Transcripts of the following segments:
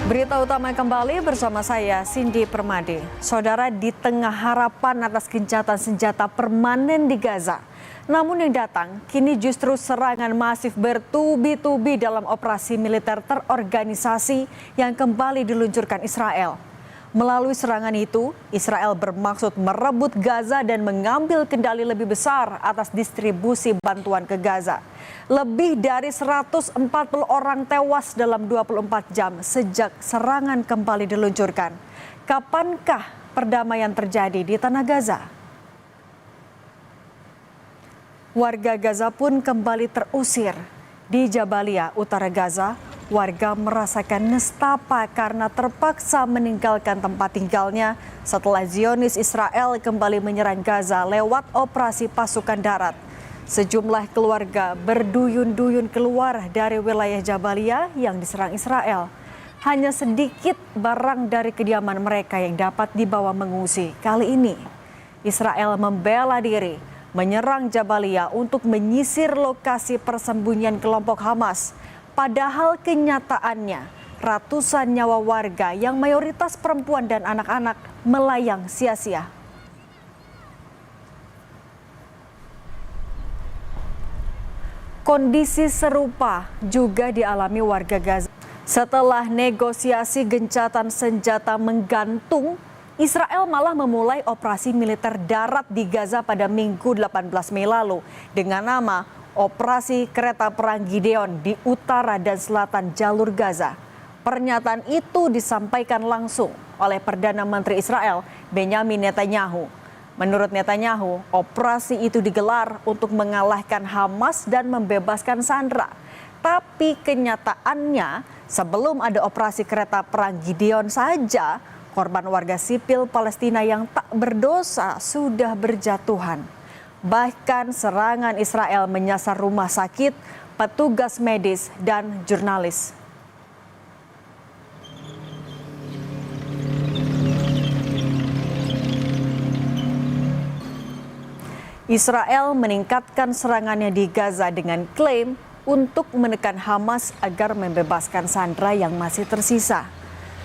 Berita utama kembali bersama saya, Cindy Permadi. Saudara, di tengah harapan atas gencatan senjata permanen di Gaza, namun yang datang kini justru serangan masif bertubi-tubi dalam operasi militer terorganisasi yang kembali diluncurkan Israel. Melalui serangan itu, Israel bermaksud merebut Gaza dan mengambil kendali lebih besar atas distribusi bantuan ke Gaza. Lebih dari 140 orang tewas dalam 24 jam sejak serangan kembali diluncurkan. Kapankah perdamaian terjadi di tanah Gaza? Warga Gaza pun kembali terusir. Di Jabalia, utara Gaza, warga merasakan nestapa karena terpaksa meninggalkan tempat tinggalnya setelah Zionis Israel kembali menyerang Gaza lewat operasi pasukan darat. Sejumlah keluarga berduyun-duyun keluar dari wilayah Jabalia yang diserang Israel. Hanya sedikit barang dari kediaman mereka yang dapat dibawa mengungsi. Kali ini, Israel membela diri, menyerang Jabalia untuk menyisir lokasi persembunyian kelompok Hamas. Padahal kenyataannya, ratusan nyawa warga yang mayoritas perempuan dan anak-anak melayang sia-sia. Kondisi serupa juga dialami warga Gaza. Setelah negosiasi gencatan senjata menggantung, Israel malah memulai operasi militer darat di Gaza pada Minggu 18 Mei lalu dengan nama Operasi Kereta Perang Gideon di utara dan selatan jalur Gaza. Pernyataan itu disampaikan langsung oleh Perdana Menteri Israel Benyamin Netanyahu. Menurut Netanyahu, operasi itu digelar untuk mengalahkan Hamas dan membebaskan sandera. Tapi kenyataannya, sebelum ada operasi kereta perang Gideon saja, korban warga sipil Palestina yang tak berdosa sudah berjatuhan. Bahkan serangan Israel menyasar rumah sakit, petugas medis, dan jurnalis. Israel meningkatkan serangannya di Gaza dengan klaim untuk menekan Hamas agar membebaskan sandera yang masih tersisa.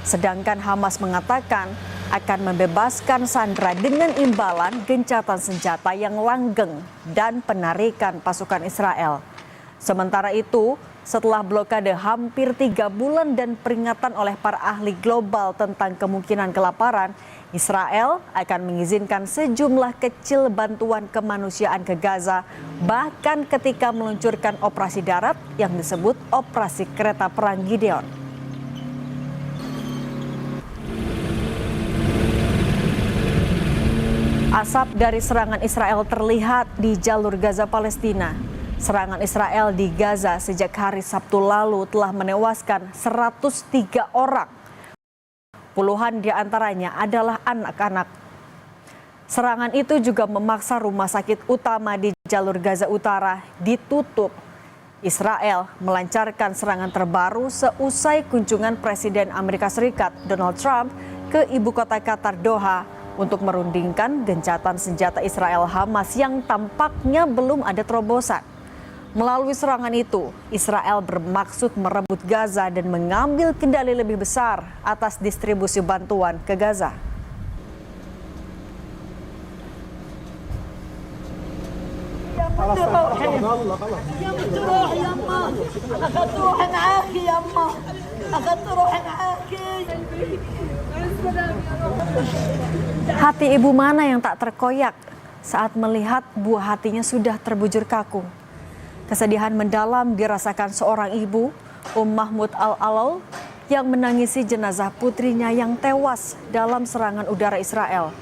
Sedangkan Hamas mengatakan akan membebaskan sandera dengan imbalan gencatan senjata yang langgeng dan penarikan pasukan Israel. Sementara itu, setelah blokade hampir 3 bulan dan peringatan oleh para ahli global tentang kemungkinan kelaparan, Israel akan mengizinkan sejumlah kecil bantuan kemanusiaan ke Gaza, bahkan ketika meluncurkan operasi darat yang disebut Operasi Kereta Perang Gideon. Asap dari serangan Israel terlihat di jalur Gaza Palestina. Serangan Israel di Gaza sejak hari Sabtu lalu telah menewaskan 103 orang. Puluhan di antaranya adalah anak-anak. Serangan itu juga memaksa rumah sakit utama di jalur Gaza Utara ditutup. Israel melancarkan serangan terbaru seusai kunjungan Presiden Amerika Serikat Donald Trump ke ibu kota Qatar Doha untuk merundingkan gencatan senjata Israel Hamas yang tampaknya belum ada terobosan. Melalui serangan itu, Israel bermaksud merebut Gaza dan mengambil kendali lebih besar atas distribusi bantuan ke Gaza. Hati ibu mana yang tak terkoyak saat melihat buah hatinya sudah terbujur kaku? Kesedihan mendalam dirasakan seorang ibu, Mahmud Al-Alal, yang menangisi jenazah putrinya yang tewas dalam serangan udara Israel.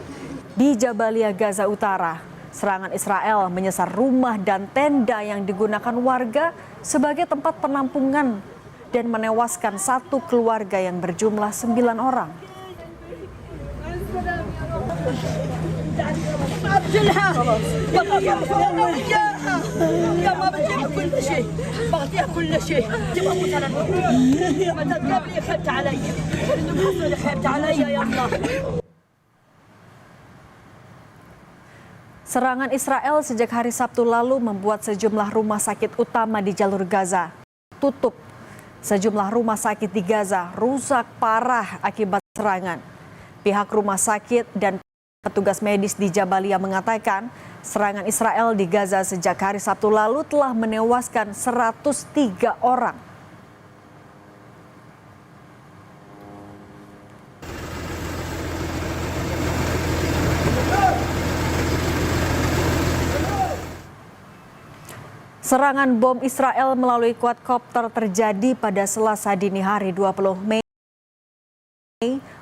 Di Jabalia, Gaza Utara, serangan Israel menyasar rumah dan tenda yang digunakan warga sebagai tempat penampungan dan menewaskan satu keluarga yang berjumlah 9 orang. Serangan Israel sejak hari Sabtu lalu membuat sejumlah rumah sakit utama di jalur Gaza tutup. Sejumlah rumah sakit di Gaza rusak parah akibat serangan. Pihak rumah sakit dan petugas medis di Jabalia mengatakan serangan Israel di Gaza sejak hari Sabtu lalu telah menewaskan 103 orang. Serangan bom Israel melalui quadcopter terjadi pada Selasa dini hari 20 Mei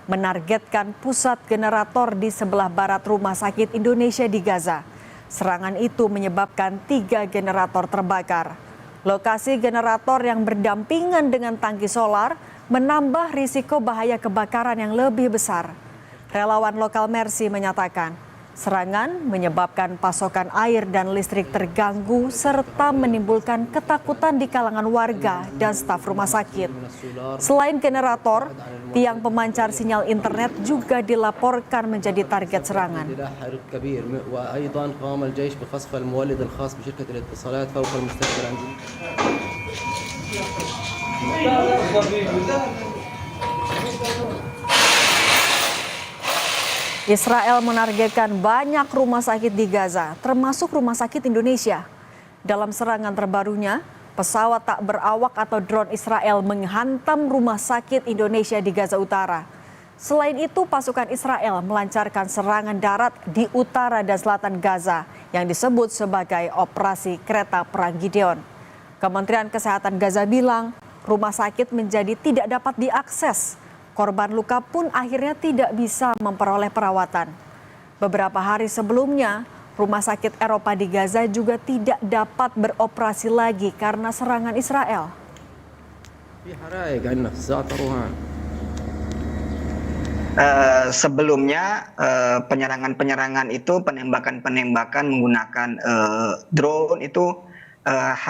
menargetkan pusat generator di sebelah barat Rumah Sakit Indonesia di Gaza. Serangan itu menyebabkan 3 generator terbakar. Lokasi generator yang berdampingan dengan tangki solar menambah risiko bahaya kebakaran yang lebih besar. Relawan lokal Mercy menyatakan serangan menyebabkan pasokan air dan listrik terganggu serta menimbulkan ketakutan di kalangan warga dan staf rumah sakit. Selain generator, tiang pemancar sinyal internet juga dilaporkan menjadi target serangan. Israel menargetkan banyak rumah sakit di Gaza, termasuk Rumah Sakit Indonesia. Dalam serangan terbarunya, pesawat tak berawak atau drone Israel menghantam Rumah Sakit Indonesia di Gaza Utara. Selain itu, pasukan Israel melancarkan serangan darat di utara dan selatan Gaza yang disebut sebagai Operasi Kereta Perang Gideon. Kementerian Kesehatan Gaza bilang, rumah sakit menjadi tidak dapat diakses. Korban luka pun akhirnya tidak bisa memperoleh perawatan. Beberapa hari sebelumnya, rumah sakit Eropa di Gaza juga tidak dapat beroperasi lagi karena serangan Israel. Sebelumnya penyerangan-penyerangan itu, penembakan-penembakan menggunakan drone itu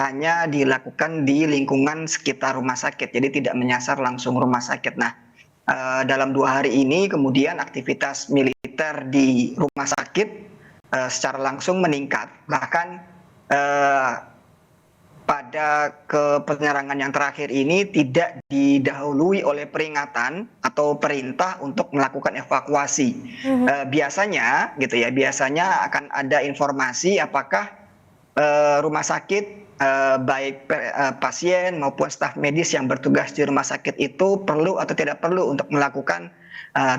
hanya dilakukan di lingkungan sekitar rumah sakit, jadi tidak menyasar langsung rumah sakit. Nah, dalam 2 hari ini kemudian aktivitas militer di rumah sakit secara langsung meningkat. Bahkan pada penyerangan yang terakhir ini tidak didahului oleh peringatan atau perintah untuk melakukan evakuasi. Biasanya gitu ya, biasanya akan ada informasi apakah rumah sakit baik pasien maupun staf medis yang bertugas di rumah sakit itu perlu atau tidak perlu untuk melakukan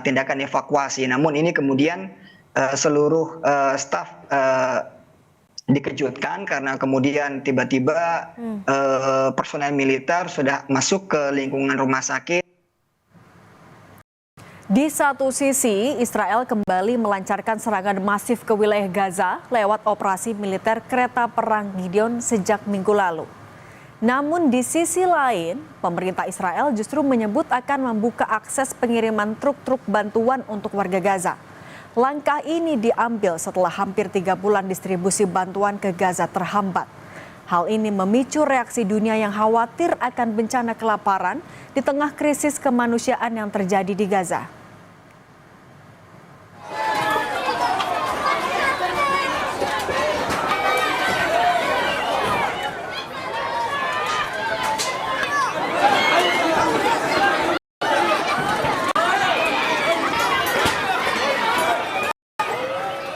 tindakan evakuasi. Namun ini kemudian seluruh staf dikejutkan karena kemudian tiba-tiba personel militer sudah masuk ke lingkungan rumah sakit. Di satu sisi, Israel kembali melancarkan serangan masif ke wilayah Gaza lewat operasi militer Kereta Perang Gideon sejak minggu lalu. Namun di sisi lain, pemerintah Israel justru menyebut akan membuka akses pengiriman truk-truk bantuan untuk warga Gaza. Langkah ini diambil setelah hampir 3 bulan distribusi bantuan ke Gaza terhambat. Hal ini memicu reaksi dunia yang khawatir akan bencana kelaparan di tengah krisis kemanusiaan yang terjadi di Gaza.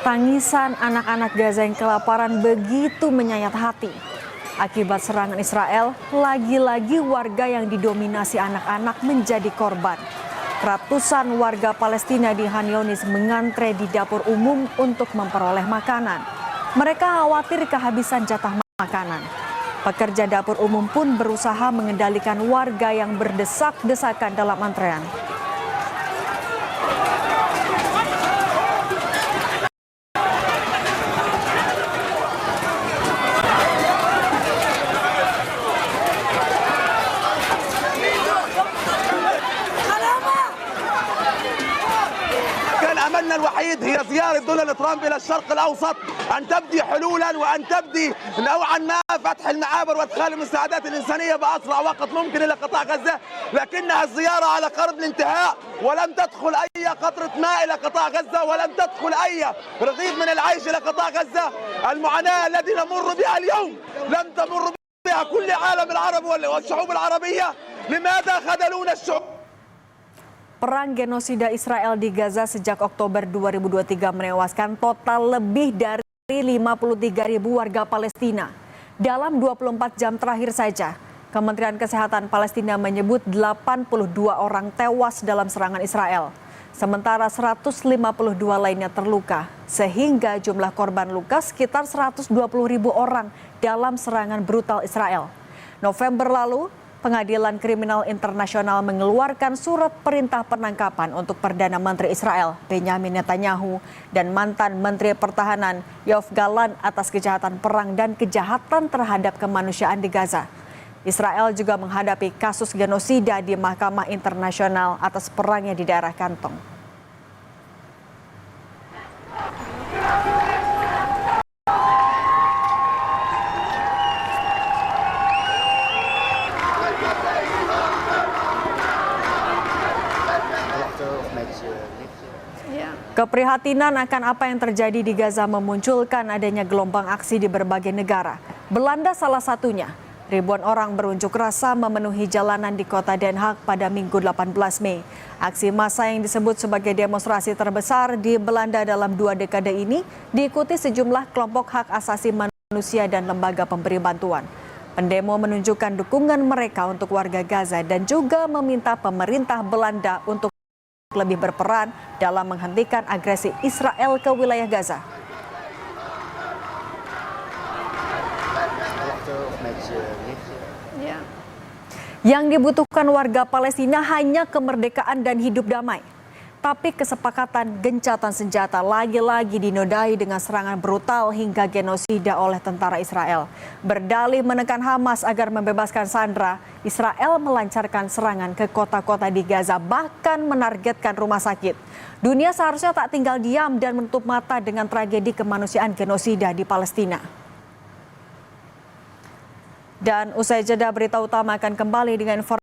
Tangisan anak-anak Gaza yang kelaparan begitu menyayat hati. Akibat serangan Israel, lagi-lagi warga yang didominasi anak-anak menjadi korban. Ratusan warga Palestina di Khan Younis mengantre di dapur umum untuk memperoleh makanan. Mereka khawatir kehabisan jatah makanan. Pekerja dapur umum pun berusaha mengendalikan warga yang berdesak-desakan dalam antrean. أملنا الوحيد هي زيارة دونالد ترامب إلى الشرق الأوسط، أن تبدي حلولا وأن تبدي نوعا ما فتح المعابر وادخال المساعدات الإنسانية بأسرع وقت ممكن إلى قطاع غزة، لكنها الزيارة على قرب الانتهاء ولم تدخل أي قطرة ماء إلى قطاع غزة ولم تدخل أي رغيف من العيش إلى قطاع غزة. المعاناة التي نمر بها اليوم لم تمر بها كل العالم العربي والشعوب العربية. لماذا خذلونا الشعوب؟ Perang genosida Israel di Gaza sejak Oktober 2023 menewaskan total lebih dari 53.000 warga Palestina. Dalam 24 jam terakhir saja, Kementerian Kesehatan Palestina menyebut 82 orang tewas dalam serangan Israel. Sementara 152 lainnya terluka, sehingga jumlah korban luka sekitar 120.000 orang dalam serangan brutal Israel. November lalu, Pengadilan Kriminal Internasional mengeluarkan surat perintah penangkapan untuk Perdana Menteri Israel Benyamin Netanyahu dan mantan Menteri Pertahanan Yoav Gallant atas kejahatan perang dan kejahatan terhadap kemanusiaan di Gaza. Israel juga menghadapi kasus genosida di Mahkamah Internasional atas perangnya di daerah Kantong. Keprihatinan akan apa yang terjadi di Gaza memunculkan adanya gelombang aksi di berbagai negara. Belanda salah satunya. Ribuan orang berunjuk rasa memenuhi jalanan di kota Den Haag pada Minggu 18 Mei. Aksi massa yang disebut sebagai demonstrasi terbesar di Belanda dalam 2 dekade ini diikuti sejumlah kelompok hak asasi manusia dan lembaga pemberi bantuan. Pendemo menunjukkan dukungan mereka untuk warga Gaza dan juga meminta pemerintah Belanda untuk lebih berperan dalam menghentikan agresi Israel ke wilayah Gaza. Yang dibutuhkan warga Palestina hanya kemerdekaan dan hidup damai. Tapi kesepakatan gencatan senjata lagi-lagi dinodai dengan serangan brutal hingga genosida oleh tentara Israel. Berdalih menekan Hamas agar membebaskan sandera, Israel melancarkan serangan ke kota-kota di Gaza, bahkan menargetkan rumah sakit. Dunia seharusnya tak tinggal diam dan menutup mata dengan tragedi kemanusiaan genosida di Palestina. Dan usai jeda, berita utama akan kembali dengan informasi